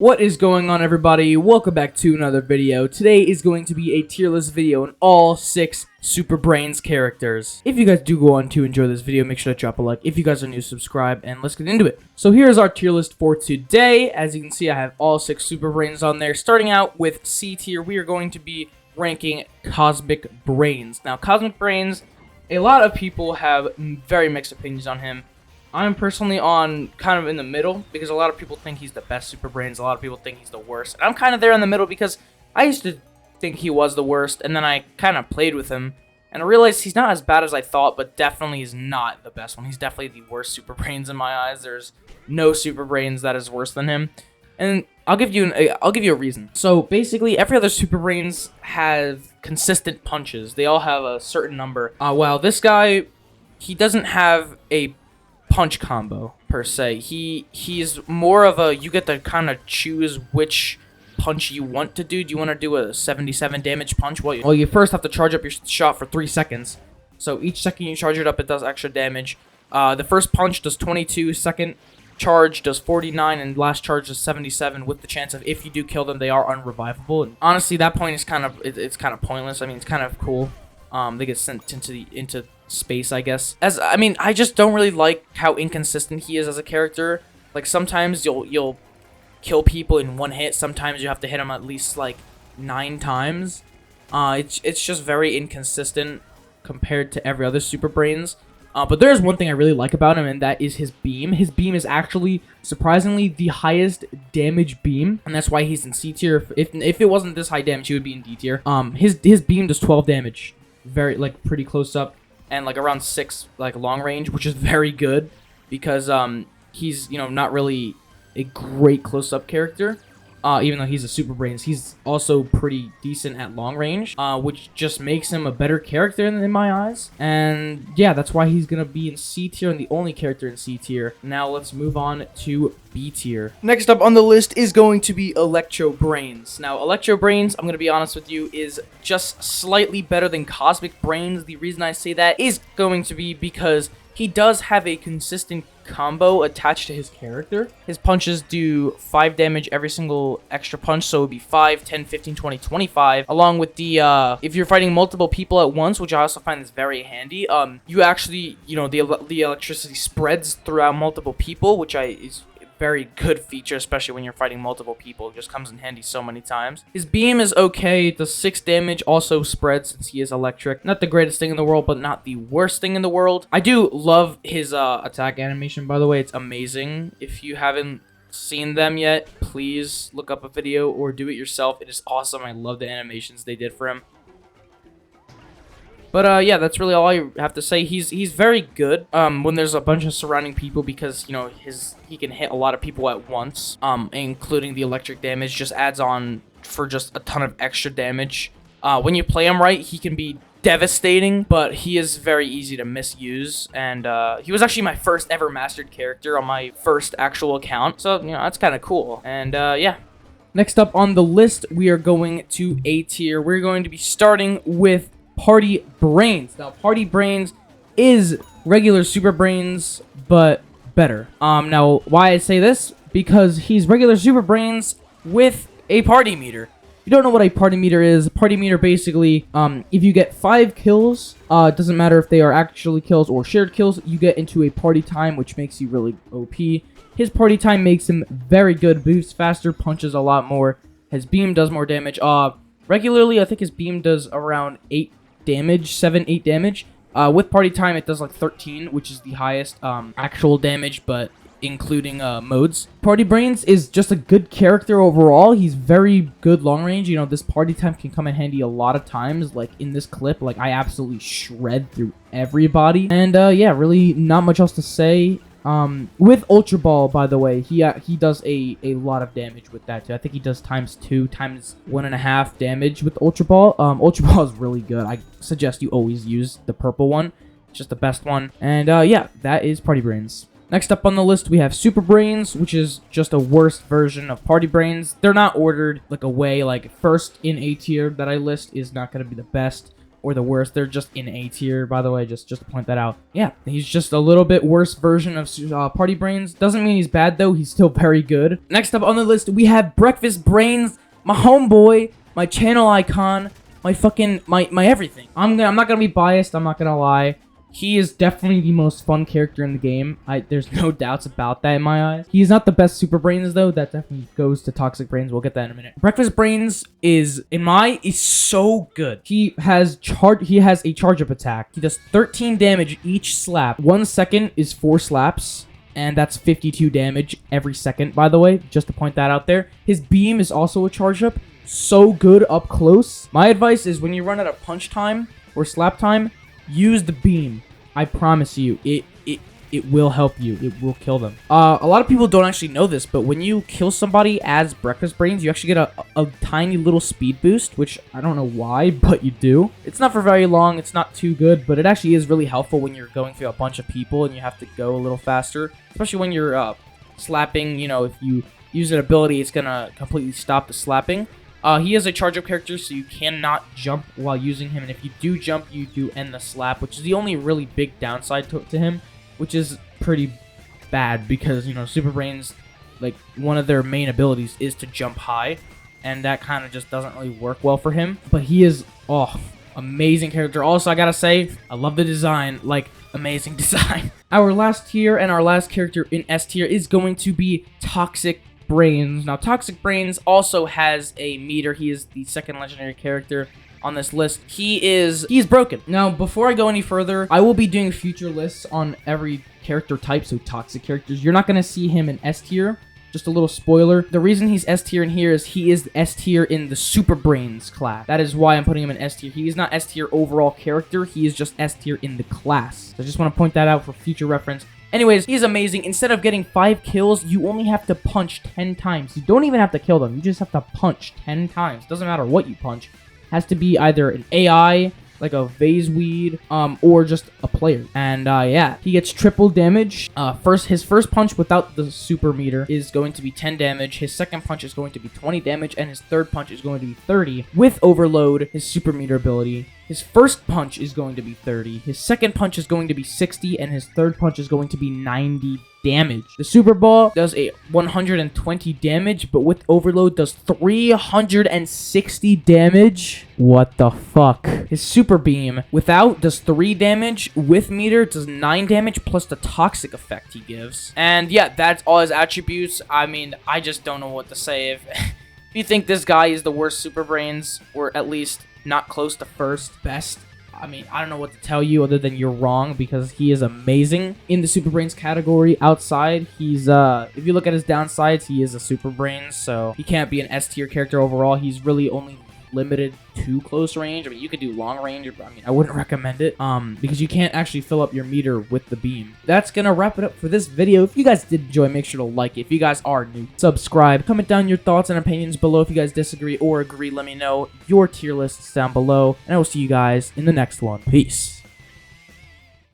What is going on, everybody? Welcome back to another video. Today is going to be a tier list video on all 6 Super Brainz characters. If you guys do go on to enjoy this video, make sure to drop a like. If you guys are new, subscribe, and let's get into it. So here's our tier list for today. As you can see, I have all 6 Super Brainz on there. Starting out with C tier, we are going to be ranking Cosmic Brainz. Now, Cosmic Brainz, a lot of people have very mixed opinions on him. I'm personally on kind of in the middle because a lot of people think he's the best Super Brainz. A lot of people think he's the worst. And I'm kind of there in the middle because I used to think he was the worst, and then I kind of played with him and I realized he's not as bad as I thought, but definitely is not the best one. He's definitely the worst Super Brainz in my eyes. There's no Super Brainz that is worse than him. And I'll give you a reason. So basically, every other Super Brainz have consistent punches. They all have a certain number. While this guy, he doesn't have a punch combo per se. He's more of a, you get to kind of choose which punch you want to do. Do you want to do a 77 damage punch? Well, you first have to charge up your shot for 3 seconds. So each second you charge it up, it does extra damage. The first punch does 22, second charge does 49, and last charge does 77, with the chance of, if you do kill them, they are unrevivable. And honestly, that point is kind of it's kind of pointless. I mean, it's kind of cool. They get sent into space, I guess. I just don't really like how inconsistent he is as a character. Like, sometimes you'll kill people in one hit. Sometimes you have to hit them at least like 9 times. It's just very inconsistent compared to every other Super Brainz. But there's one thing I really like about him, and that is his beam. His beam is actually surprisingly the highest damage beam, and that's why he's in C tier. If it wasn't this high damage, he would be in D tier. His beam does 12 damage, very pretty close up, and around 6 long range, which is very good because he's not really a great close up character. Even though he's a Super Brainz, he's also pretty decent at long range, which just makes him a better character in my eyes. And yeah, that's why he's gonna be in C tier and the only character in C tier. Now let's move on to B tier. Next up on the list is going to be Electro Brainz. Now, Electro Brainz, I'm gonna be honest with you, is just slightly better than Cosmic Brainz. The reason I say that is going to be because he does have a consistent combo attached to his character. His punches do 5 damage every single extra punch, so it would be 5, 10, 15, 20, 25. Along with the, if you're fighting multiple people at once, which I also find is very handy, you actually, the electricity spreads throughout multiple people, which is very good feature, especially when you're fighting multiple people. It just comes in handy so many times. His beam is okay. It does 6 damage, also spreads since he is electric. Not the greatest thing in the world, but not the worst thing in the world. I do love his attack animation, by the way. It's amazing. If you haven't seen them yet, please look up a video or do it yourself. It is awesome. I love the animations they did for him. But yeah, that's really all I have to say. He's very good when there's a bunch of surrounding people because, he can hit a lot of people at once, including the electric damage. Just adds on for just a ton of extra damage. When you play him right, he can be devastating, but he is very easy to misuse. And he was actually my first ever mastered character on my first actual account, so that's kind of cool. And yeah. Next up on the list, we are going to A tier. We're going to be starting with Party Brainz. Now, Party Brainz is regular Super Brainz, but better. Now, why I say this? Because he's regular Super Brainz with a party meter. If you don't know what a party meter is, party meter basically, if you get 5 kills, it doesn't matter if they are actually kills or shared kills, you get into a party time, which makes you really OP. His party time makes him very good, boosts faster, punches a lot more. His beam does more damage. Regularly, I think his beam does around 8 damage, 7-8 damage. With party time, it does 13, which is the highest actual damage, but including modes. Party Brainz is just a good character overall. He's very good long range. This party time can come in handy a lot of times. Like in this clip, I absolutely shred through everybody. And yeah, really not much else to say. With Ultra Ball, by the way, he does a lot of damage with that too. I think he does ×2, ×1.5 damage with Ultra Ball. Ultra Ball is really good. I suggest you always use the purple one. It's just the best one. And yeah, that is Party Brainz. Next up on the list, we have Super Brainz, which is just a worse version of Party Brainz. They're not ordered away. First in A tier that I list is not going to be the best. or the worst. They're just in A tier, by the way, just to point that out. Yeah, he's just a little bit worse version of Party Brainz. Doesn't mean he's bad, though. He's still very good. Next up on the list, we have Breakfast Brainz, my homeboy, my channel icon, my fucking, my everything. I'm not gonna be biased, I'm not gonna lie. He is definitely the most fun character in the game. There's no doubts about that in my eyes. He's not the best Super Brainz though. That definitely goes to Toxic Brainz. We'll get that in a minute. Breakfast Brainz is so good. He has a charge up attack. He does 13 damage each slap. 1 second is 4 slaps. And that's 52 damage every second, by the way, just to point that out there. His beam is also a charge up. So good up close. My advice is when you run out of punch time or slap time, use the beam. I promise you, it will help you. It will kill them. A lot of people don't actually know this, but when you kill somebody as Breakfast Brainz, you actually get a tiny little speed boost, which I don't know why, but you do. It's not for very long. It's not too good, but it actually is really helpful when you're going through a bunch of people and you have to go a little faster, especially when you're slapping. You know, if you use an ability, it's gonna completely stop the slapping. He is a charge-up character, so you cannot jump while using him, and if you do jump, you do end the slap, which is the only really big downside to him, which is pretty bad because, you know, Super Brainz, like, one of their main abilities is to jump high, and that kind of just doesn't really work well for him, but he is, amazing character. Also, I gotta say, I love the design, like, amazing design. Our last tier and our last character in S tier is going to be Toxic Brainz. Now, Toxic Brainz also has a meter. He is the second legendary character on this list. He's broken. Now, before I go any further, I will be doing future lists on every character type, so toxic characters. You're not going to see him in S tier. Just a little spoiler. The reason he's S tier in here is he is S tier in the Super Brainz class. That is why I'm putting him in S tier. He is not S tier overall character. He is just S tier in the class. So I just want to point that out for future reference. Anyways, he's amazing. Instead of getting 5 kills, you only have to punch 10 times. You don't even have to kill them. You just have to punch 10 times. Doesn't matter what you punch. It has to be either an AI, like a vase weed, or just a player. And yeah, he gets triple damage. His first punch without the super meter is going to be 10 damage. His second punch is going to be 20 damage, and his third punch is going to be 30. With overload, his super meter ability, his first punch is going to be 30. His second punch is going to be 60, and his third punch is going to be 90 damage. The Super Ball does a 120 damage, but with overload does 360 damage. What the fuck? His Super Beam without does 3 damage, with meter does 9 damage, plus the toxic effect he gives. And yeah, that's all his attributes. I mean, I just don't know what to say. If you think this guy is the worst Super Brainz, or at least not close to first best, I mean, I don't know what to tell you other than you're wrong, because he is amazing in the Super Brainz category. Outside, he's if you look at his downsides, he is a Super Brainz, so he can't be an S tier character overall. He's really only limited to close range. I mean, you could do long range, but I mean, I wouldn't recommend it because you can't actually fill up your meter with the beam. That's gonna wrap it up for this video. If you guys did enjoy, make sure to like it. If you guys are new, subscribe. Comment down your thoughts and opinions below. If you guys disagree or agree, let me know. Your tier lists down below, and I will see you guys in the next one. Peace.